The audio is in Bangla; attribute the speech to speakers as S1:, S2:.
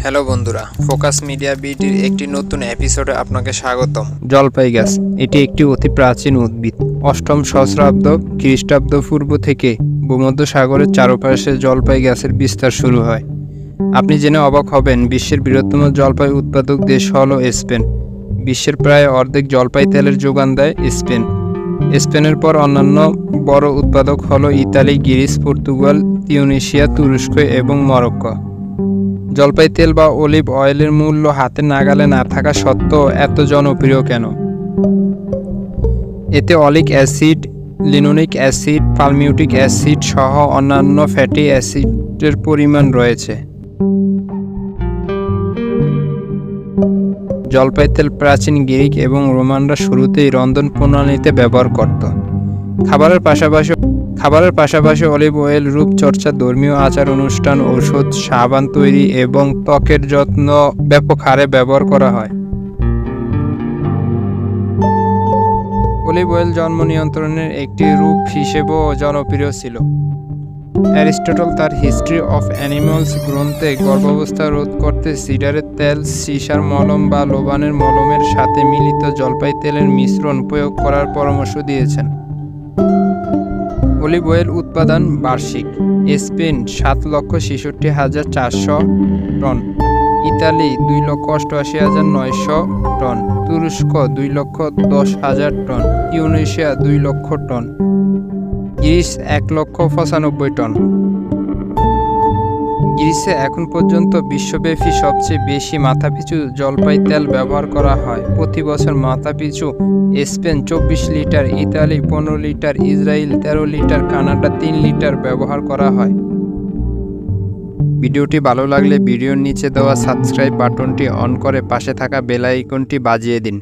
S1: হ্যালো বন্ধুরা, ফোকাস মিডিয়া বিটির একটি নতুন এপিসোডে আপনাকে স্বাগতম। জলপাই গাছ এটি একটি অতি প্রাচীন উদ্ভিদ। অষ্টম সহস্রাব্দ খ্রিস্টাব্দ পূর্ব থেকে ভূমধ্যসাগরের চারপাশে জলপাই গাছের বিস্তার শুরু হয়। আপনি জেনে অবাক হবেন, বিশ্বের বৃহত্তম জলপাই উৎপাদক দেশ হলো স্পেন। বিশ্বের প্রায় অর্ধেক জলপাই তেলের যোগান দেয় স্পেন। স্পেনের পর অন্যান্য বড় উৎপাদক হলো ইতালি, গ্রিস, পর্তুগাল, তিউনিসিয়া, তুরস্ক এবং মরক্কো। জলপাই তেল বা অলিভ অয়েলের মূল্য হাতের নাগালে না থাকা সত্ত্বেও এত জনপ্রিয় কেন? এতে oleic acid, linoleic acid, palmitic acid সহ অন্যান্য ফ্যাটি অ্যাসিডের পরিমাণ রয়েছে। জলপাই তেল প্রাচীন গ্রিক এবং রোমানরা শুরুতেই রন্ধন প্রণালীতে ব্যবহার করত। খাবারের পাশাপাশি অলিভ অয়েল রূপচর্চা, ধর্মীয় আচার অনুষ্ঠান, ঔষধ, সাবান তৈরি এবং ত্বকের যত্ন ব্যাপক হারে ব্যবহার করা হয়। অলিভ অয়েল জন্ম নিয়ন্ত্রণের একটি রূপ হিসেবেও জনপ্রিয় ছিল। অ্যারিস্টটল তার হিস্ট্রি অফ অ্যানিমালস গ্রন্থে গর্ভাবস্থা রোধ করতে সিডারের তেল, সীসার মলম বা লোবানের মলমের সাথে মিলিত জলপাই তেলের মিশ্রণ প্রয়োগ করার পরামর্শ দিয়েছেন। অলিভ অয়েল উৎপাদন বার্ষিক: স্পেন 7,66,400 টন, ইতালি 2,88,900 টন, তুরস্ক 2,10,000 টন, তিউনিসিয়া 2 লক্ষ টন, গ্রিস 1,95,000 টন। গ্রিসে এখন পর্যন্ত বিশ্বব্যাপী সবচেয়ে বেশি মাথাপিছু জলপাই তেল ব্যবহার করা হয়। প্রতি বছর মাথাপিছু Spain 24 litre, Italy 15 litre, Israel 13 litre, Canada 3 litre ব্যবহার করা হয়। ভিডিওটি ভালো লাগলে ভিডিওর নিচে দেওয়া সাবস্ক্রাইব বাটনটি অন করে পাশে থাকা বেল আইকনটি বাজিয়ে দিন।